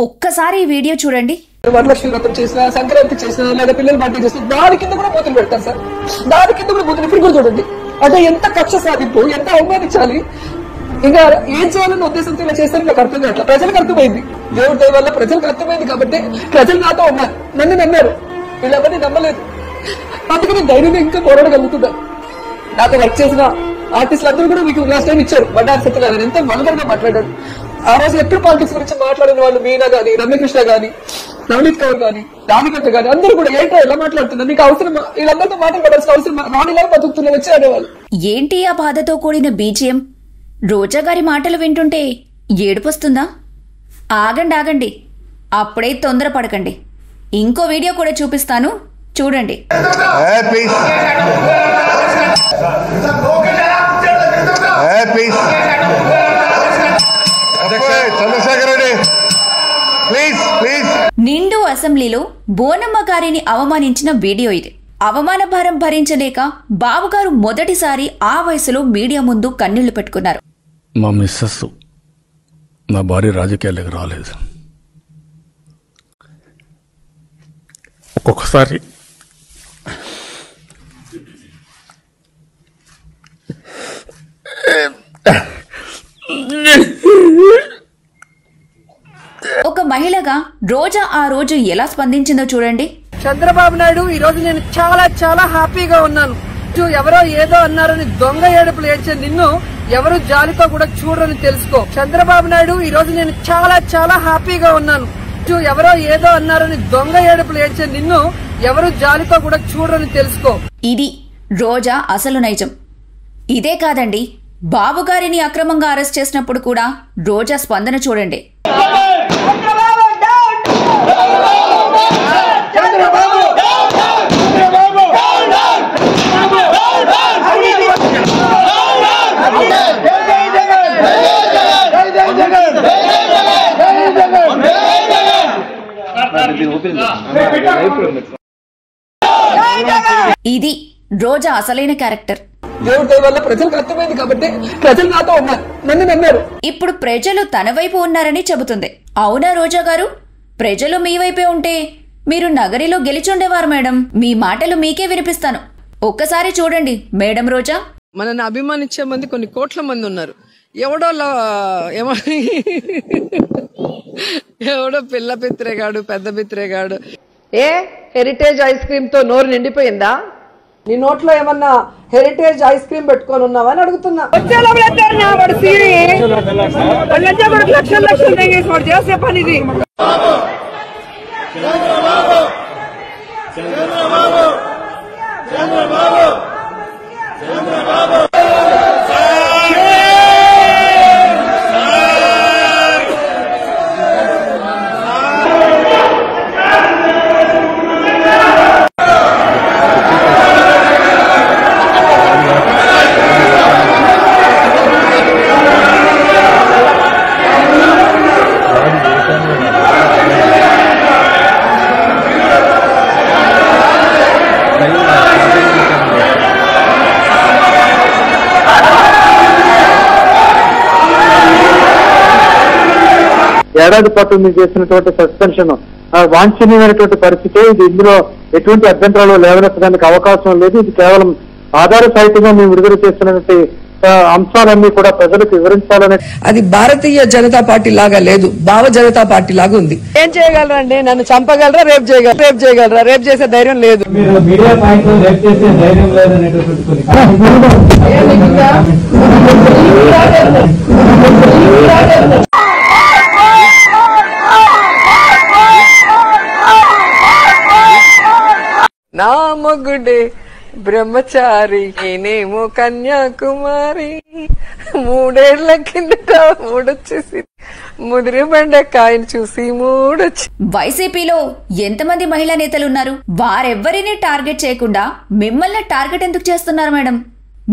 ఒక్కసారి ఈ వీడియో చూడండి. వరలక్ష్మి వ్రతం చేసినా, సంక్రాంతి చేసినా, లేదా పిల్లలు బర్త్డే చేసినా దాని కింద కూడా బూతులు పెడతారు సార్. దాని కింద కూడా బూతులు ఇప్పుడు కూడా చూడండి. అంటే ఎంత కక్ష సాధింపు, ఎంత అవమానించాలి, ఇంకా ఏం చేయాలన్న ఉద్దేశంతో ఇలా చేస్తారని నాకు అర్థం కావట్లేదు. ప్రజలకు అర్థమైంది, దేవుడి దయ వల్ల ప్రజలకు అర్థమైంది కాబట్టి ప్రజలు నాతో ఉన్నారు, నన్ను నమ్మారు. వీళ్ళెవరిని నమ్మలేదు, అందుకని ధైర్యంగా ఇంకా పోరాడగలుగుతున్నారు. నాతో వర్క్ చేసిన ఆర్టిస్టులు అందరూ కూడా మీకు లాస్ట్ టైం ఇచ్చారు. బండారు సత్యనారాయణ ఎంత వల్గర్ గా మాట్లాడారు. ఆ రోజు ఎప్పుడు పాలిటిక్స్ గురించి మాట్లాడిన వాళ్ళు మీనా గానీ, రమ్యకృష్ణ గానీ, నవనీత్ కౌర్ గానీ, రాధికట్ట గానీ అందరూ కూడా ఏంటో ఎలా మాట్లాడుతున్నారు, మీకు అవసరం, వీళ్ళందరితో మాట్లాడాల్సిన అవసరం, రాణిలాగా బతుకుతున్నా వచ్చి అనేవాళ్ళు. ఏంటి ఆ బాధతో కూడిన బీజిఎం? రోజా గారి మాటలు వింటుంటే ఏడుపొస్తుందా? ఆగండి, అప్పుడే తొందరపడకండి. ఇంకో వీడియో కూడా చూపిస్తాను, చూడండి. నిండు అసెంబ్లీలో బోనమ్మ గారిని అవమానించిన వీడియో ఇది. అవమాన భారం భరించలేక బాబుగారు మొదటిసారి ఆ వయసులో మీడియా ముందు కన్నీళ్లు పెట్టుకున్నారు. మా మిస్సెస్ నా భార్య రాజకీయాలకు రాలేదు. ఒక్కొక్కసారి ఒక మహిళగా రోజా ఆ రోజు ఎలా స్పందించిందో చూడండి. చంద్రబాబు నాయుడు, ఈ రోజు నేను చాలా చాలా హ్యాపీగా ఉన్నాను. ఎవరో ఏదో అన్నారని దొంగ ఏడుపులు ఏడ్చే నిన్ను ఎవరు జాలితో కూడా చూడరని తెలుసుకో. చంద్రబాబు నాయుడు, ఈ రోజు నేను చాలా చాలా హ్యాపీగా ఉన్నాను. ఎవరో ఏదో అన్నారని దొంగ ఏడుపులు ఏడ్చే నిన్ను ఎవరు జాలితో కూడా చూడరని తెలుసుకో. ఇది రోజా అసలు నైజం. ఇదే కాదండి, బాబుగారిని అక్రమంగా అరెస్ట్ చేసినప్పుడు కూడా రోజా స్పందన చూడండి. ఇది రోజా అసలైన క్యారెక్టర్. దేవుడి దయ వల్ల ప్రజలకు అర్థమైంది కాబట్టి ప్రజలు నాతో ఉన్నారు, నన్ను నమ్మారు. ఇప్పుడు ప్రజలు తన వైపు ఉన్నారని చెబుతుంది. అవునా రోజా గారు? ప్రజలు మీ వైపే ఉంటే మీరు నగరిలో గెలిచుండేవారు మేడం. మీ మాటలు మీకే వినిపిస్తాను, ఒక్కసారి చూడండి మేడం రోజా. మనల్ని అభిమానించే మంది కొన్ని కోట్ల మంది ఉన్నారు. ఎవడో పిల్ల పిత్రేగాడు, పెద్ద పిత్రేగాడు. హెరిటేజ్ ఐస్ క్రీమ్ తో నోరు నిండిపోయిందా? నీ నోట్లో ఏమన్నా హెరిటేజ్ ఐస్ క్రీమ్ పెట్టుకొని ఉన్నావా అని అడుగుతున్నా. లక్షలు చేసే పని ఇది. ఏడాది పాటు మీరు చేసినటువంటి సస్పెన్షన్ వాంఛనీయమైనటువంటి పరిస్థితి. ఇది ఇందులో ఎటువంటి అభ్యంతరాలు లేవనెత్తడానికి అవకాశం లేదు. ఇది కేవలం ఆధార సాహిత్యంగా మేము విడుదల చేస్తున్నటువంటి అంశాలన్నీ కూడా ప్రజలకు వివరించాలనే. అది భారతీయ జనతా పార్టీ లాగా లేదు, భావ జనతా పార్టీ లాగా ఉంది. ఏం చేయగలరండి? నన్ను చంపగలరా? రేపు చేయగలరా? రేపు చేసే ధైర్యం లేదు. నా మొగుడే బ్రహ్మచారి, నేనేమో కన్యాకుమారి. 3 ఏళ్ల కిందట మూడొచ్చేసి ముదిరి బండకాయని చూసి మూడొచ్చి. వైసీపీలో ఎంతమంది మహిళా నేతలున్నారు? వారెవ్వరినీ టార్గెట్ చేయకుండా మిమ్మల్ని టార్గెట్ ఎందుకు చేస్తున్నారు మేడం?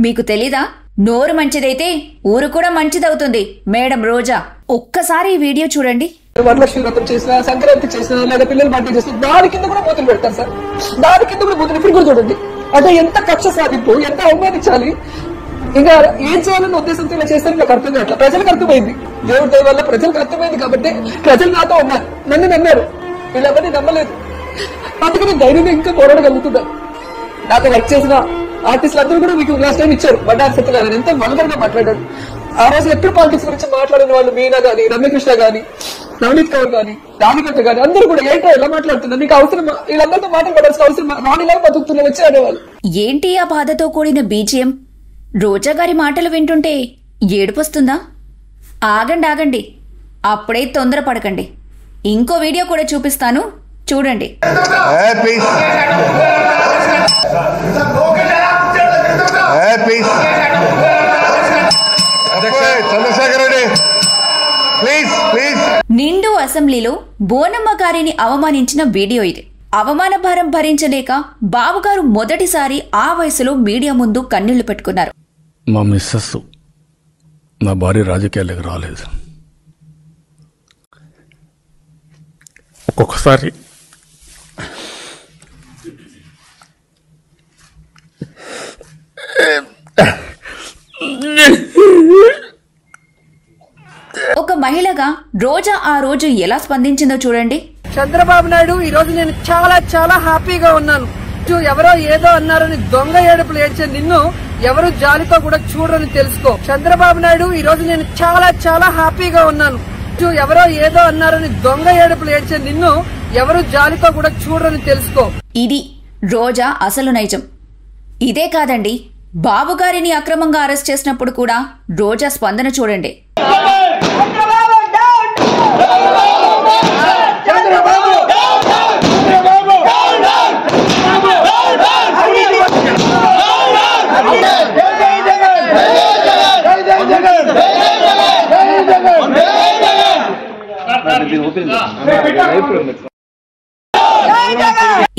మీకు తెలీదా? నోరు మంచిదైతే ఊరు కూడా మంచిదవుతుంది మేడం రోజా. ఒక్కసారి ఈ వీడియో చూడండి. వరలక్ష్మి వ్రతం చేసినా, సంక్రాంతి చేసినా, లేదా పిల్లలు బర్త్డే చేసినా దాని కింద కూడా బూతులు పెడతారు సార్. దాని కింద కూడా బూతులు ఇప్పుడు కూడా చూడండి. అంటే ఎంత కక్ష సాధింపు, ఎంత అవమానించాలి, ఇంకా ఏం చేయాలన్న ఉద్దేశంతో ఇలా చేస్తే నాకు అర్థం కావట్లేదు. ప్రజలకు అర్థమైంది, దేవుడి దయ వల్ల ప్రజలకు అర్థమైంది కాబట్టి ప్రజలు నాతో ఉన్నారు, నన్ను నమ్మారు. వీళ్ళెవరిని నమ్మలేదు, అందుకని ధైర్యంగా ఇంకా పోరాడగలుగుతున్నారు. నాతో వర్క్ చేసిన ఆర్టిస్టులు అందరూ కూడా మీకు లాస్ట్ టైం ఇచ్చారు. బండారు సత్యనారాయణ ఎంత వల్గర్గా మాట్లాడాడు. ఆ రోజు ఎప్పుడు పాలిటిక్స్ గురించి మాట్లాడిన వాళ్ళు మీనా గానీ, రమ్యకృష్ణ గానీ, నవనీత్ కౌర్ గానీ, రాధికట్ట గానీ అందరూ కూడా ఏంటో ఎలా మాట్లాడుతున్నారు, నీకు అవసరం, వీళ్ళందరితో మాట్లాడాల్సిన అవసరం, రాణిలా బతుకుతున్నా వచ్చి అనేవాళ్ళు. ఏంటి ఆ బాధతో కూడిన బీజిఎం? రోజా గారి మాటలు వింటుంటే ఏడుపొస్తుందా? ఆగండి, అప్పుడే తొందరపడకండి. ఇంకో వీడియో కూడా చూపిస్తాను, చూడండి. నిండు అసెంబ్లీలో బోనమ్మ గారిని అవమానించిన వీడియో ఇది. అవమాన భారం భరించలేక బాబుగారు మొదటిసారి ఆ వయసులో మీడియా ముందు కన్నీళ్లు పెట్టుకున్నారు. మా మిస్సెస్ నా భార్య రాజకీయాలకు రాలేదు. ఒక్కొక్కసారి ఒక మహిళగా రోజా ఆ రోజు ఎలా స్పందించిందో చూడండి. చంద్రబాబు నాయుడు, ఈ రోజు నేను చాలా చాలా హ్యాపీగా ఉన్నాను. ఎవరో ఏదో అన్నారని దొంగ ఏడుపులు ఏడ్చే నిన్ను ఎవరు జాలితో కూడా చూడరని తెలుసుకో. చంద్రబాబు నాయుడు, ఈ రోజు నేను చాలా చాలా హ్యాపీగా ఉన్నాను. ఎవరో ఏదో అన్నారని దొంగ ఏడుపులు ఏడ్చే నిన్ను ఎవరు జాలితో కూడా చూడరని తెలుసుకో. ఇది రోజా అసలు నైజం. ఇదే కాదండి, బాబుగారిని అక్రమంగా అరెస్ట్ చేసినప్పుడు కూడా రోజా స్పందన చూడండి.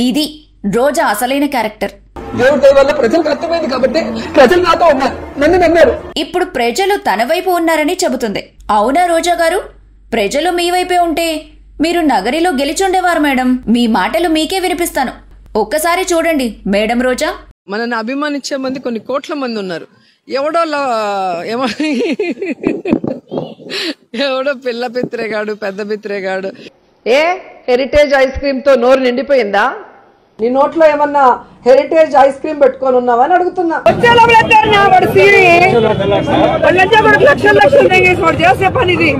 ఇది రోజా అసలైన క్యారెక్టర్. దేవుడి దయ వల్ల ప్రజలకు అర్థమైంది కాబట్టి ప్రజలు నాతో ఉన్నారు, నన్ను నమ్మారు. ఇప్పుడు ప్రజలు తన వైపు ఉన్నారని చెబుతుంది. అవునా రోజా గారు? ప్రజలు మీ వైపే ఉంటే మీరు నగరిలో గెలిచుండేవారు మేడం. మీ మాటలు మీకే వినిపిస్తాను, ఒక్కసారి చూడండి మేడం రోజా. మనల్ని అభిమానించే మంది కొన్ని కోట్ల మంది ఉన్నారు. ఎవడో పిల్ల పిత్రేగాడు, పెద్ద పిత్రేగాడు. హెరిటేజ్ ఐస్ క్రీమ్ తో నోరు నిండిపోయిందా? నీ నోట్లో ఏమన్నా హెరిటేజ్ ఐస్ క్రీమ్ పెట్టుకొని ఉన్నావా అని అడుగుతున్నా. లక్షలు చేసే పని ఇది.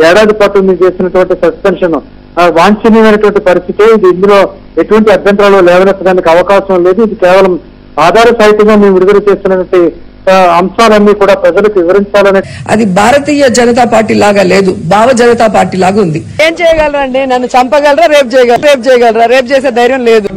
ఏడాది పాటు మీరు చేసినటువంటి సస్పెన్షన్ వాంఛనీయమైనటువంటి పరిస్థితి. ఇది ఇందులో ఎటువంటి అభ్యంతరాలు లేవనెత్తడానికి అవకాశం లేదు. ఇది కేవలం ఆధార సాహిత్యంగా మేము విడుదల చేస్తున్నటువంటి అంశాలన్నీ కూడా ప్రజలకు వివరించాలనే. అది భారతీయ జనతా పార్టీ లాగా లేదు, భావ జనతా పార్టీ లాగా ఉంది. ఏం చేయగలరండి? నన్ను చంపగలరా? రేపు చేయగలరా? రేపు చేసే ధైర్యం లేదు.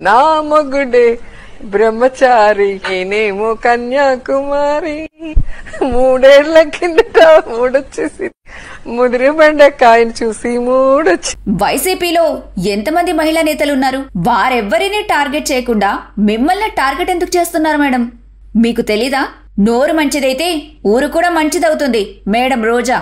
నా మొగుడే బ్రహ్మచారి, నేనేమో కన్యాకుమారి. 3 ఏళ్ల కిందట మూడొచ్చేసి ముదిరి బెండకాయని చూసి మూడొచ్చి. వైసీపీలో ఎంతమంది మహిళా నేతలున్నారు? వారెవ్వరినీ టార్గెట్ చేయకుండా మిమ్మల్ని టార్గెట్ ఎందుకు చేస్తున్నారు మేడం? మీకు తెలీదా? నోరు మంచిదైతే ఊరు కూడా మంచిదవుతుంది మేడం రోజా.